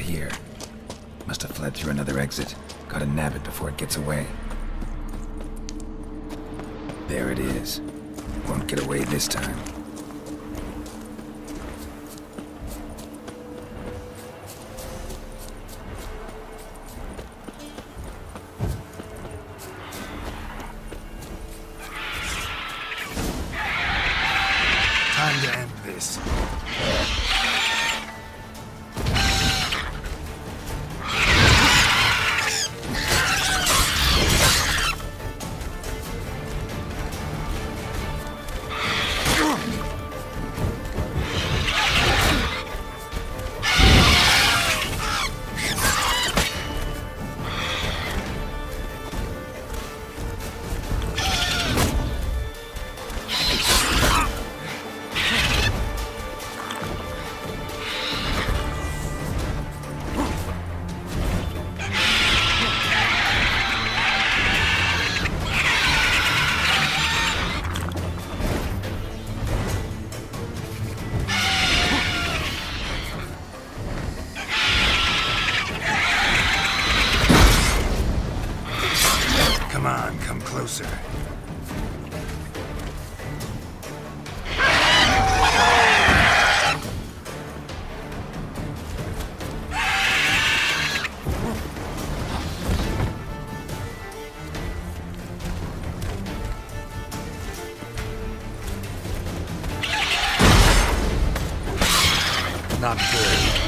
here. Must have fled through another exit. Gotta nab it before it gets away. There it is. Won't get away this time. Time to end this. Come on, come closer. Not good.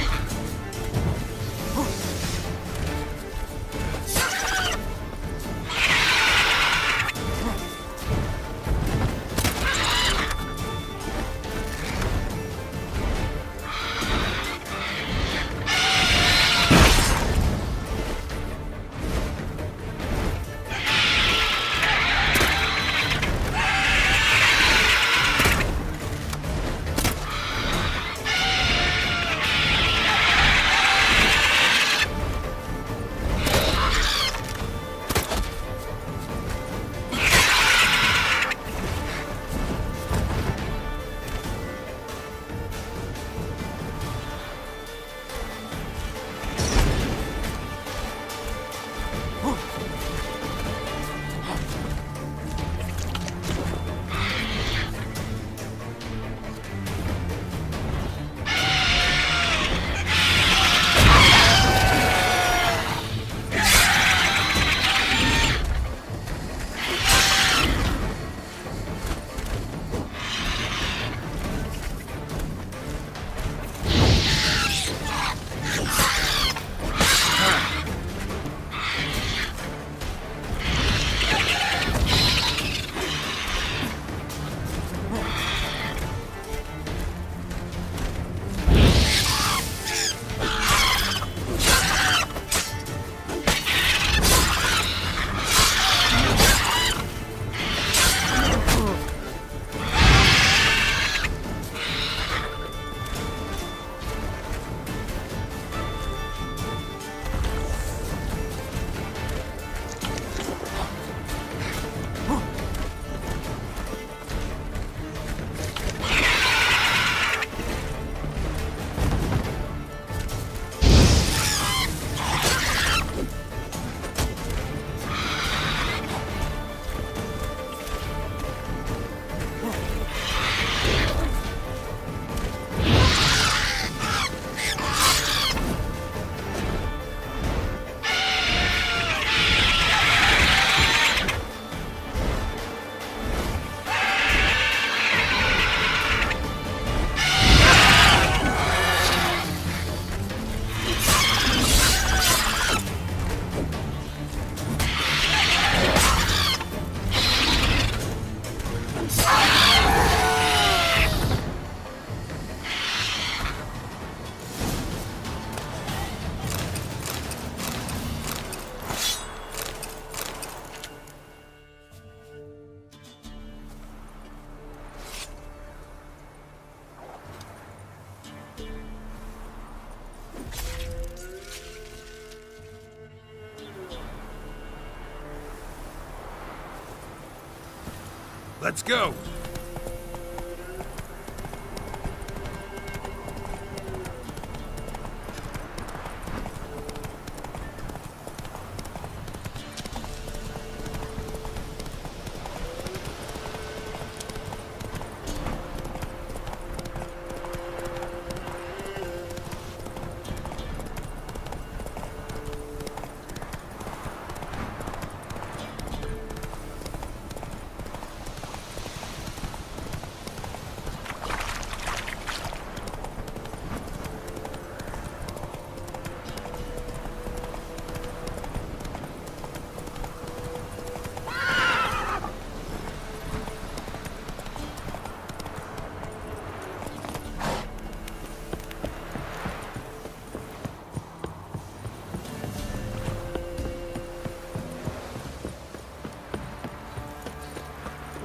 Let's go!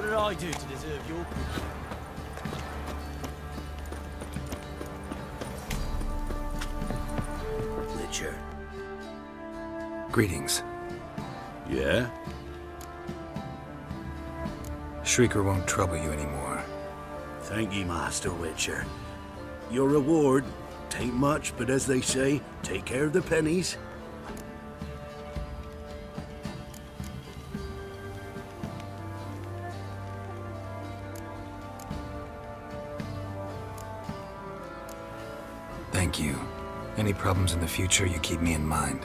What did I do to deserve your... Witcher. Greetings. Yeah? Shrieker won't trouble you anymore. Thank ye, Master Witcher. Your reward, tain't much, but as they say, take care of the pennies. Thank you. Any problems in the future, you keep me in mind.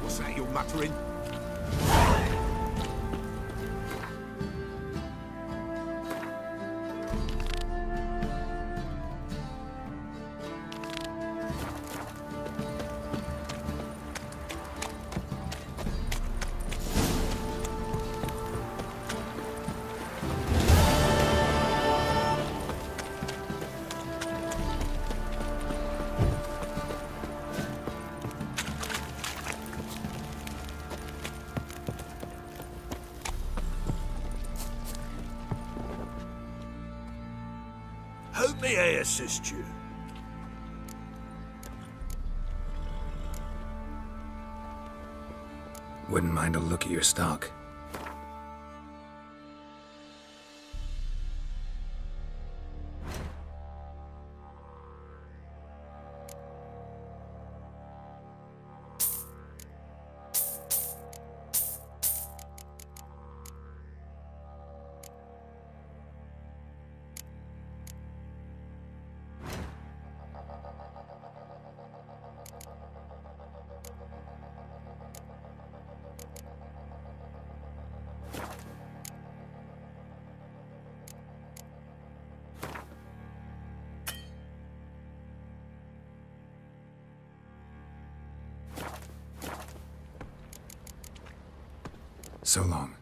What's that you're muttering? Hope may I assist you. Wouldn't mind a look at your stock. So long.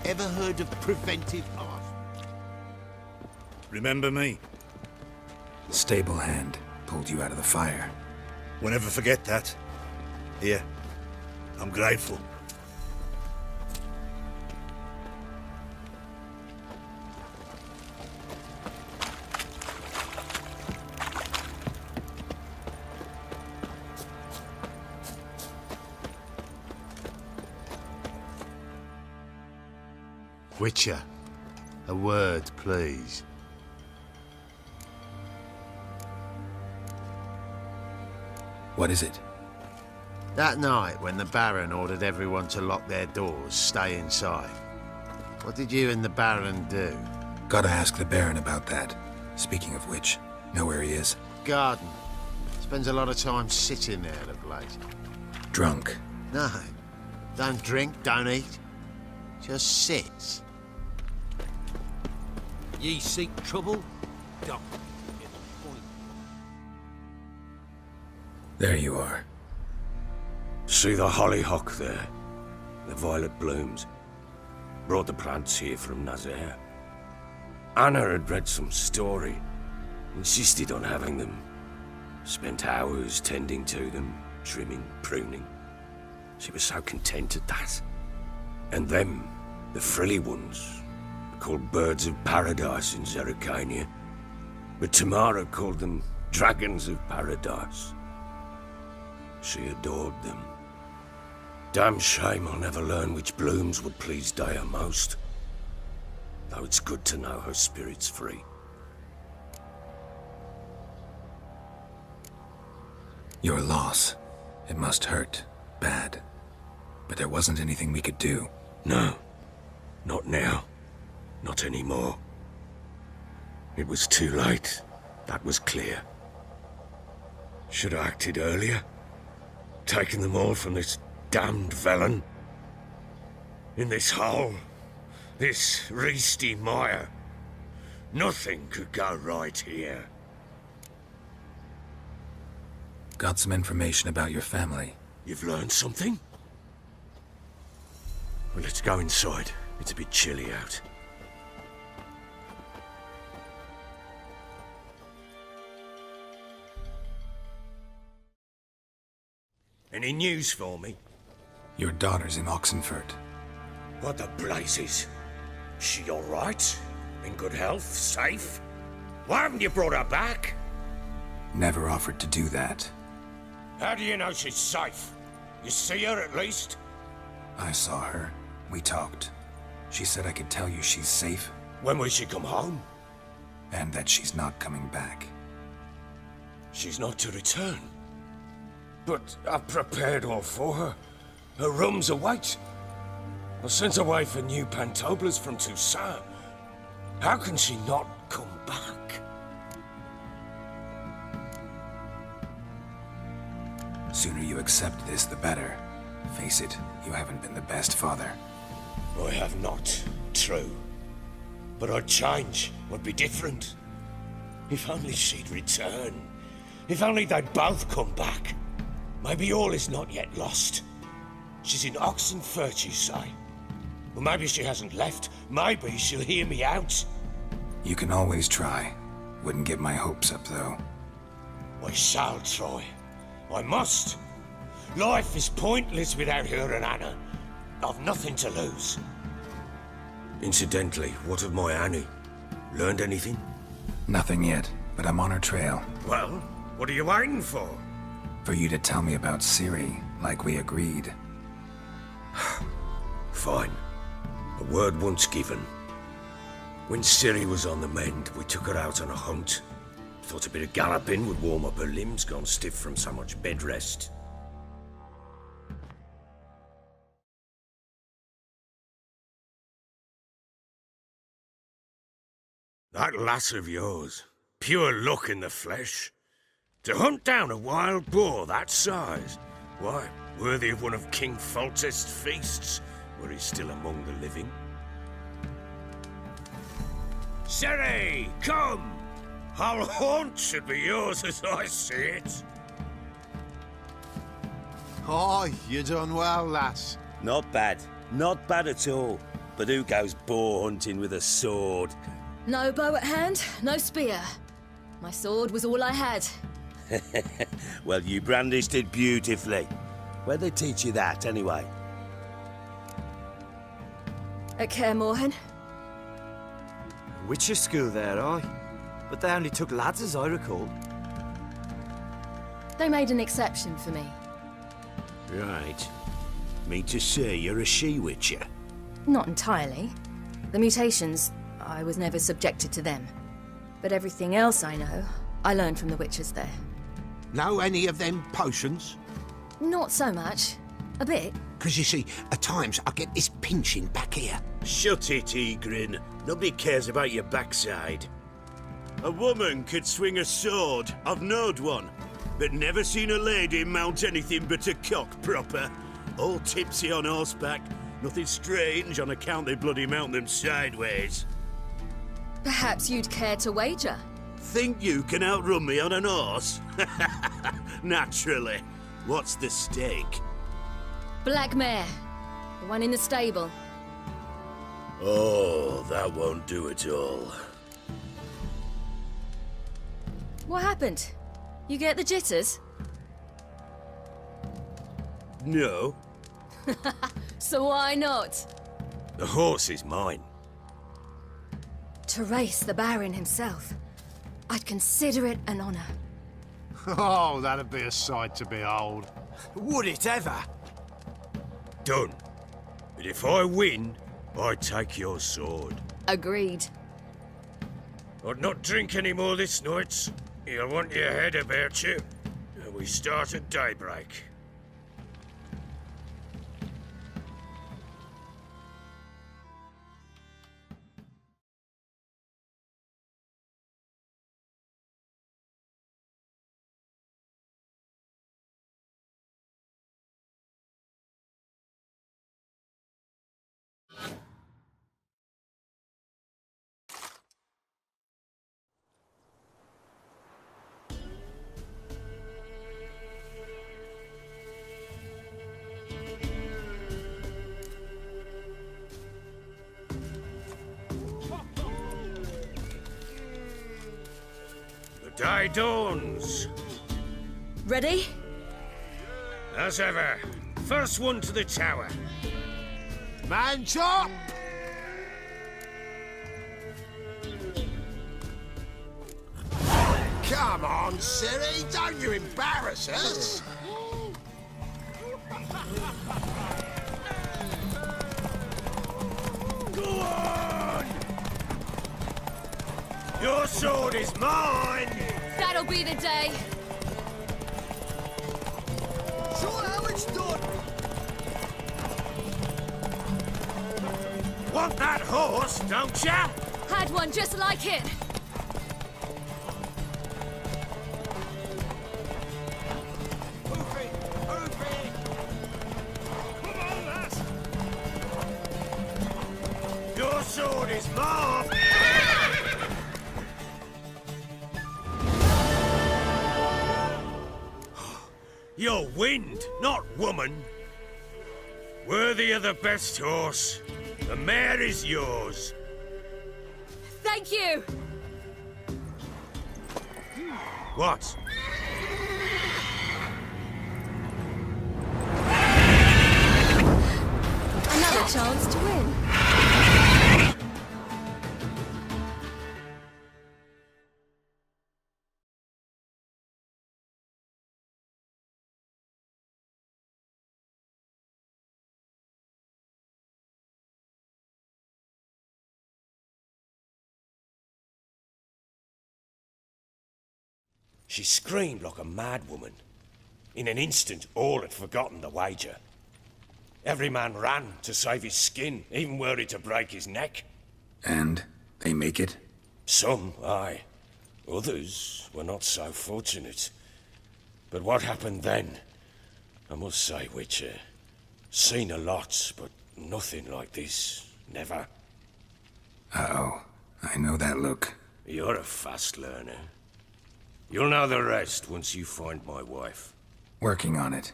Ever heard of preventive art? Remember me? Stable hand pulled you out of the fire. Won't ever forget that. Here, I'm grateful. Witcher, a word, please. What is it? That night when the Baron ordered everyone to lock their doors, stay inside. What did you and the Baron do? Gotta ask the Baron about that. Speaking of which, know where he is? Garden. Spends a lot of time sitting there of late. Drunk. No. Don't drink, don't eat. Just sits. Ye seek trouble? Don't. Get the point. There you are. See the hollyhock there? The violet blooms. Brought the plants here from Nazaire. Anna had read some story. Insisted on having them. Spent hours tending to them, trimming, pruning. She was so content at that. And them, the frilly ones, called birds of paradise in Zerrikania. But Tamara called them dragons of paradise. She adored them. Damn shame I'll never learn which blooms would please Dea most. Though it's good to know her spirit's free. Your loss. It must hurt. Bad. But there wasn't anything we could do. No. Not now. Not anymore. It was too late. That was clear. Should have acted earlier. Taken them all from this damned Velen. In this hole. This reesty mire. Nothing could go right here. Got some information about your family. You've learned something? Well, let's go inside. It's a bit chilly out. Any news for me? Your daughter's in Oxenfurt. What the blazes? She all right? In good health? Safe? Why haven't you brought her back? Never offered to do that. How do you know she's safe? You see her at least? I saw her. We talked. She said I could tell you she's safe. When will she come home? And that she's not coming back. She's not to return. But I've prepared all for her. Her rooms await. I sent away for new pantoblas from Toussaint. How can she not come back? Sooner you accept this, the better. Face it, you haven't been the best father. I have not, true. But I'd change, would be different. If only she'd return. If only they'd both come back. Maybe all is not yet lost. She's in Oxenfurt, you say? Well, maybe she hasn't left. Maybe she'll hear me out. You can always try. Wouldn't get my hopes up, though. I shall try. I must. Life is pointless without her and Anna. I've nothing to lose. Incidentally, what of my Annie? Learned anything? Nothing yet, but I'm on her trail. Well, what are you waiting for? For you to tell me about Ciri, like we agreed. Fine. A word once given. When Ciri was on the mend, we took her out on a hunt. Thought a bit of galloping would warm up her limbs, gone stiff from so much bed rest. That lass of yours, pure luck in the flesh. To hunt down a wild boar that size, why, worthy of one of King Foltest's feasts, were he still among the living. Ciri, come! Whole haunt should be yours as I see it. Oh, you done well, lass. Not bad. Not bad at all. But who goes boar hunting with a sword? No bow at hand, no spear. My sword was all I had. Well, you brandished it beautifully. Where'd they teach you that, anyway? At Kaer Morhen. Witcher school there, aye. But they only took lads, as I recall. They made an exception for me. Right. Mean to say you're a she-witcher? Not entirely. The mutations, I was never subjected to them. But everything else I know, I learned from the witches there. Know any of them potions? Not so much. A bit. Because you see, at times I get this pinching back here. Shut it, Egrin. Nobody cares about your backside. A woman could swing a sword. I've knowed one. But never seen a lady mount anything but a cock proper. All tipsy on horseback. Nothing strange on account they bloody mount them sideways. Perhaps you'd care to wager? Think you can outrun me on an horse? Naturally. What's the stake? Black mare. The one in the stable. Oh, that won't do it all. What happened? You get the jitters? No. So why not? The horse is mine. To race the Baron himself. I'd consider it an honor. Oh, that'd be a sight to behold. Would it ever? Done. But if I win, I take your sword. Agreed. I'd not drink any more this night. You'll want your head about you. And we start at daybreak. The day dawns. Ready? As ever, first one to the tower. Man chop! Come on, Siri, don't you embarrass us! Go on! Your sword is mine! That'll be the day. Sure how it's done! Want that horse, don't ya? Had one just like it. Your sword is mine! You're wind, not woman. Worthy of the best horse. The mare is yours. Thank you. What? Another chance to win. She screamed like a mad woman. In an instant, all had forgotten the wager. Every man ran to save his skin, even worried to break his neck. And they make it? Some, aye. Others were not so fortunate. But what happened then? I must say, Witcher, seen a lot, but nothing like this. Never. Uh-oh. I know that look. You're a fast learner. You'll know the rest once you find my wife. Working on it.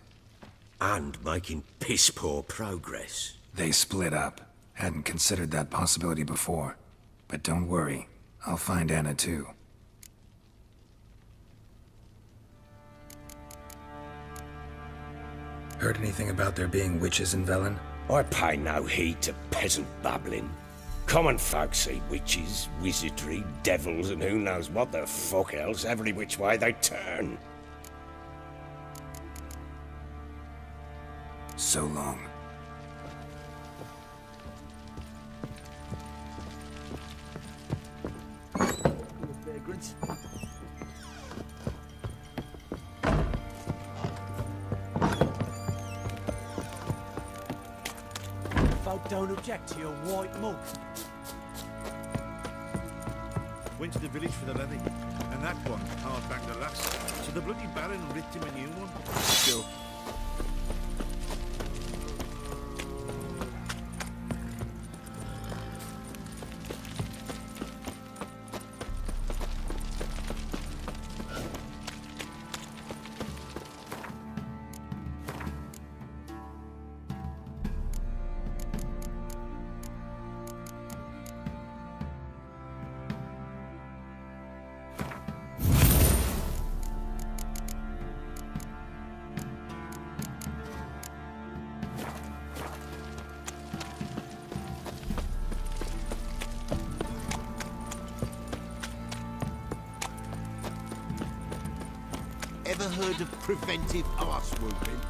And making piss-poor progress. They split up. Hadn't considered that possibility before. But don't worry. I'll find Anna too. Heard anything about there being witches in Velen? I pay no heed to peasant babbling. Common folk see witches, wizardry, devils, and who knows what the fuck else every which way they turn. So long. Folk don't object to your white mug. Went to the village for the levy, and that one hard banged the last. So the bloody Baron ripped him a new one. Still. Ever heard of preventive arse whooping?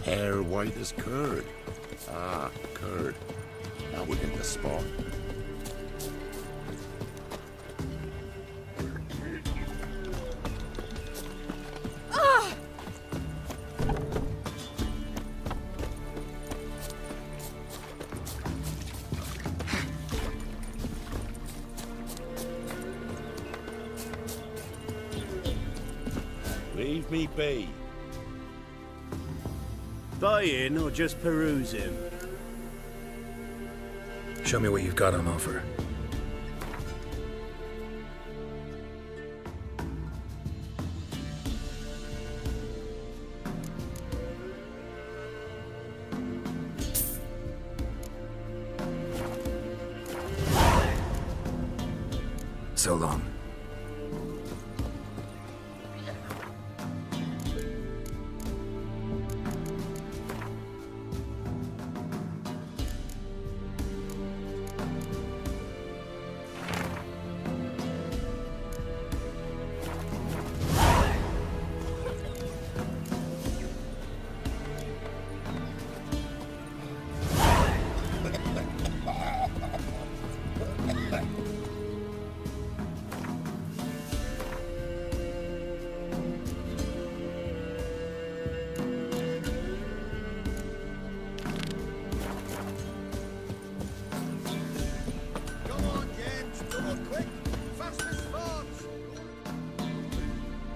Hair white as curd. Ah, curd. Now we get the spot. Leave me be. Buying or just perusing? Show me what you've got on offer. So long.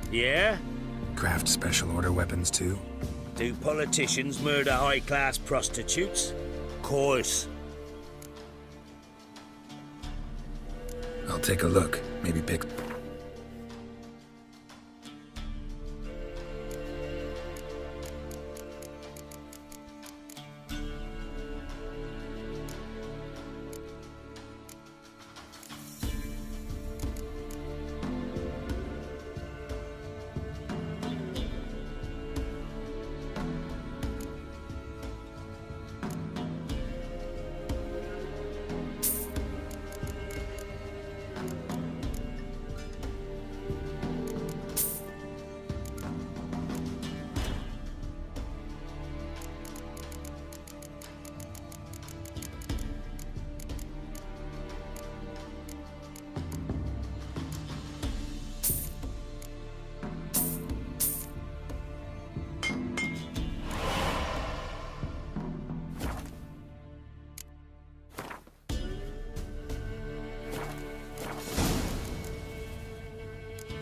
Yeah? Craft special order weapons too? Do politicians murder high-class prostitutes? Course. I'll take a look. Maybe pick...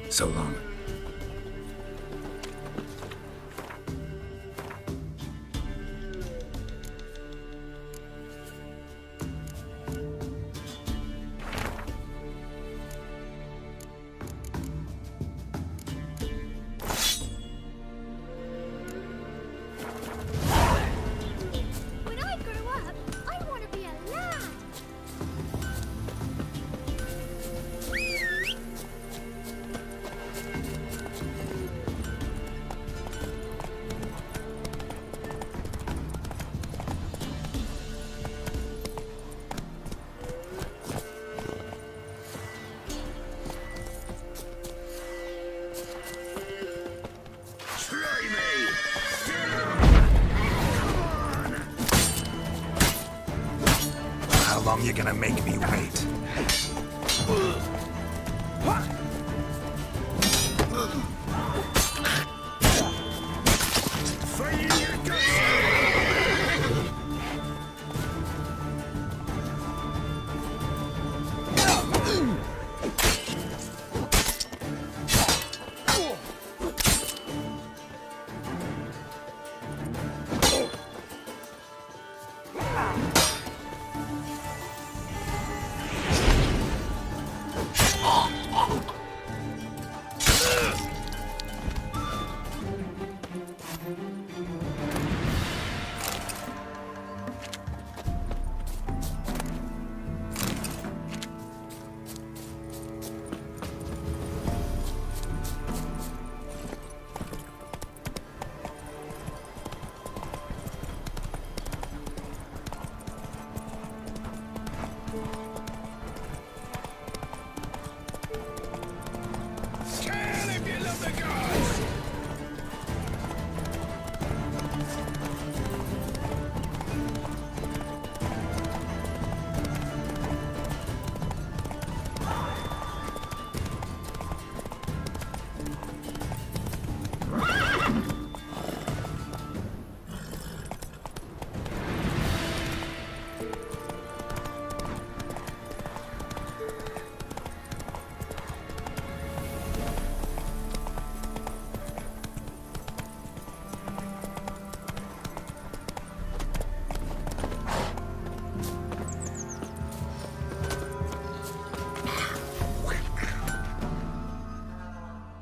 So long. When I grow up, I want to be a lad. How long you gonna make me wait?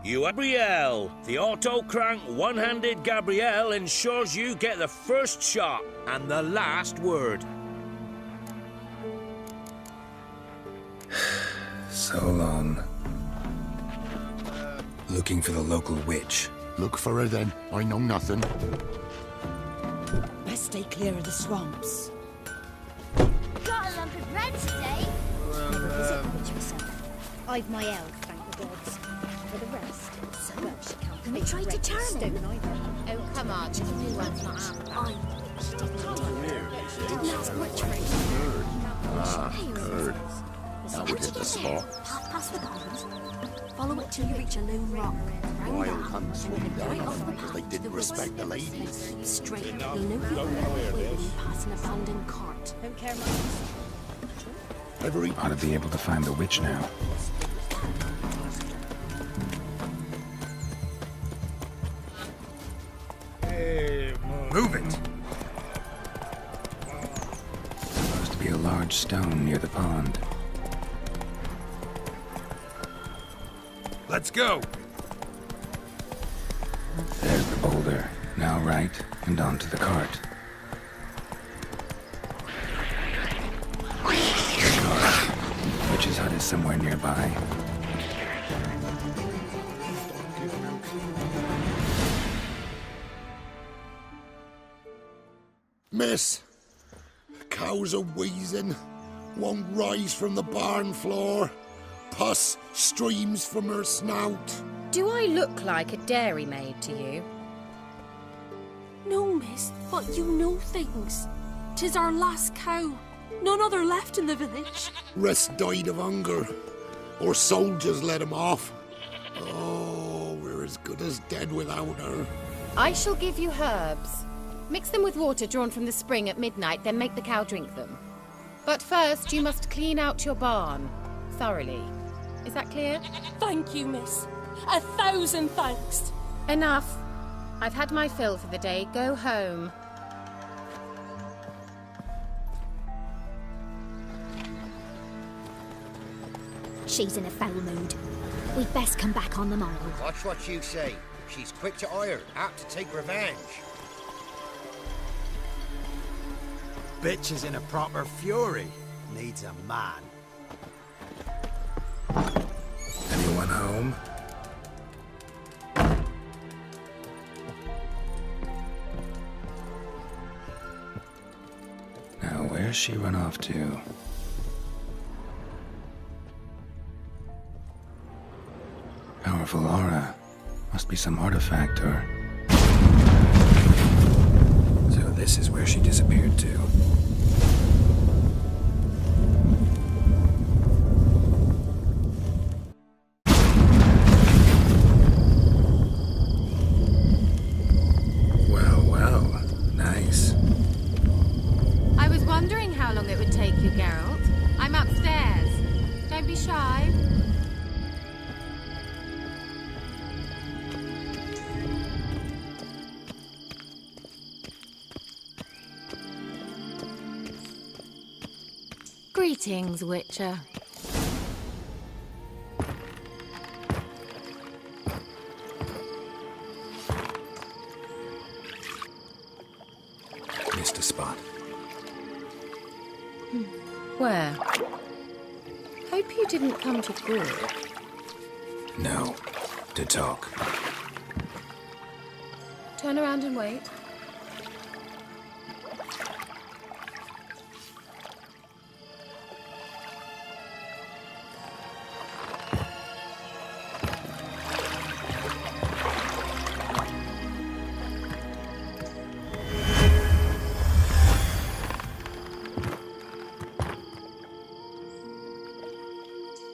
You Gabrielle. The auto-crank one-handed Gabrielle ensures you get the first shot and the last word. So long. Looking for the local witch. Look for her then. I know nothing. Best stay clear of the swamps. Got a lump of bread today. Never visit the witch myself. I've my elf, thank the gods. For the rest, so well she can't. We tried to charm him. Oh, come on, just a new one's not out. Didn't ask much for it. Heard. Now we hit the spot. Half past the pond. Follow it till you reach a lone rock. Round Wild that, hunts and swung then down right on off the them because path they to didn't the respect the west. ladies. Straight. You'll know people waiting past an abandoned cart. Don't care much. Every Ought to be able to find the witch now. Move it! Supposed to be a large stone near the pond. Let's go! There's the boulder. Now right, and onto the cart. Witch's hut is somewhere nearby. Miss, cows are wheezing, won't rise from the barn floor. Pus streams from her snout. Do I look like a dairymaid to you? No, miss, but you know things. 'Tis our last cow. None other left in the village. Rest died of hunger, or soldiers let him off. Oh, we're as good as dead without her. I shall give you herbs. Mix them with water drawn from the spring at midnight, then make the cow drink them. But first, you must clean out your barn. Thoroughly. Is that clear? Thank you, miss. 1,000 thanks. Enough. I've had my fill for the day. Go home. She's in a foul mood. We'd best come back on the morrow. Watch what you say. She's quick to ire, apt to take revenge. Bitch is in a proper fury. Needs a man. Anyone home? Now, where's she run off to? Powerful aura. Must be some artifact or... So this is where she disappeared to. Well, nice. I was wondering how long it would take you, Geralt. I'm upstairs. Don't be shy. Greetings, Witcher. Missed a spot. Where? Hope you didn't come to Gore. No. To talk. Turn around and wait.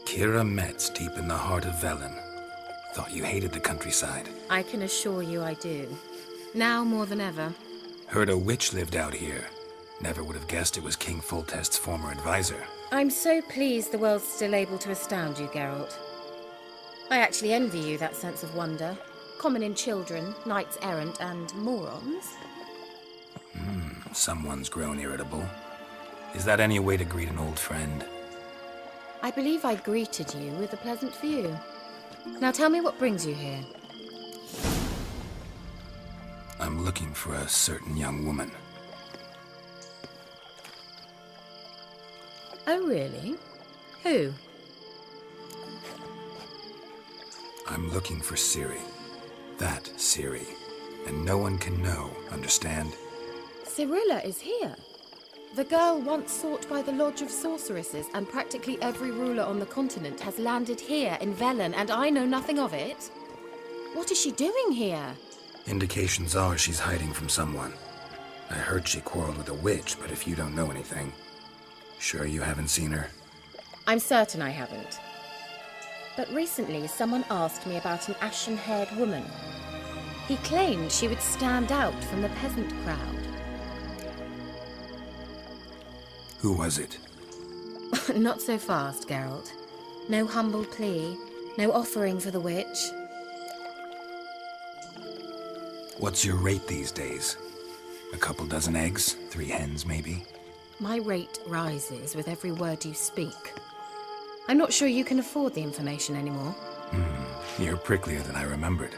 Kira Metz deep in the heart of Velen. Thought you hated the countryside. I can assure you I do. Now more than ever. Heard a witch lived out here. Never would have guessed it was King Foltest's former advisor. I'm so pleased the world's still able to astound you, Geralt. I actually envy you that sense of wonder. Common in children, knights errant, and morons. Someone's grown irritable. Is that any way to greet an old friend? I believe I greeted you with a pleasant view. Now tell me what brings you here. I'm looking for a certain young woman. Oh, really? Who? I'm looking for Ciri. That Ciri. And no one can know, understand? Cirilla is here. The girl once sought by the Lodge of Sorceresses, and practically every ruler on the continent has landed here in Velen, and I know nothing of it. What is she doing here? Indications are she's hiding from someone. I heard she quarreled with a witch, but if you don't know anything, sure you haven't seen her? I'm certain I haven't. But recently someone asked me about an ashen-haired woman. He claimed she would stand out from the peasant crowd. Who was it? Not so fast, Geralt. No humble plea, no offering for the witch. What's your rate these days? A couple dozen eggs? 3 hens, maybe? My rate rises with every word you speak. I'm not sure you can afford the information anymore. You're pricklier than I remembered.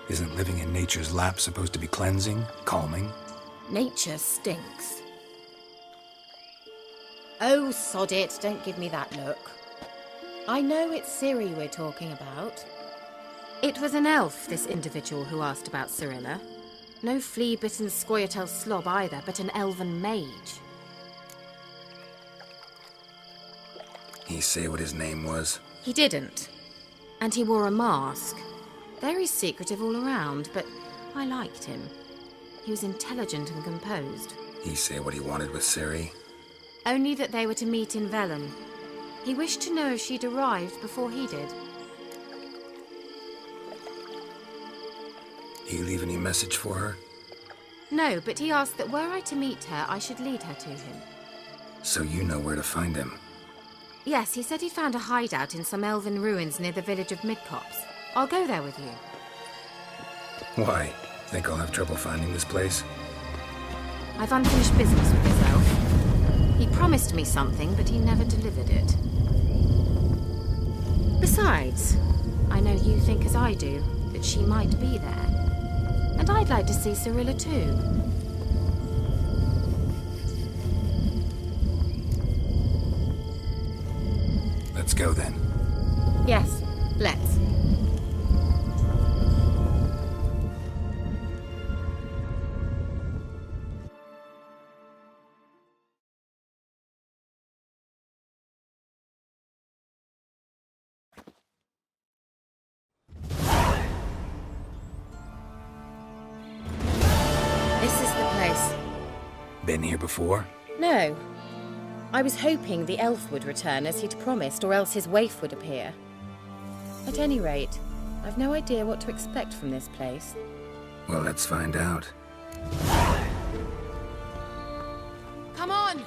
Isn't living in nature's lap supposed to be cleansing, calming? Nature stinks. Oh, sod it, don't give me that look. I know it's Ciri we're talking about. It was an elf, this individual who asked about Cirilla. No flea-bitten Scoia'tael slob either, but an elven mage. He say what his name was? He didn't. And he wore a mask. Very secretive all around, but I liked him. He was intelligent and composed. He say what he wanted with Ciri? Only that they were to meet in Velen. He wished to know if she'd arrived before he did. He leave any message for her? No, but he asked that were I to meet her, I should lead her to him. So you know where to find him? Yes, he said he'd found a hideout in some elven ruins near the village of Midcopse. I'll go there with you. Why? Think I'll have trouble finding this place? I've unfinished business with this elf. He promised me something, but he never delivered it. Besides, I know you think as I do, that she might be there. And I'd like to see Cirilla too. Let's go then. Yes, let's. Been here before? No. I was hoping the elf would return as he'd promised, or else his waif would appear. At any rate, I've no idea what to expect from this place. Well, let's find out. Come on!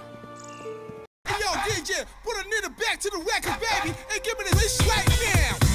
Hey, yo, DJ, put a nigga back to the record, baby, and give me this right now!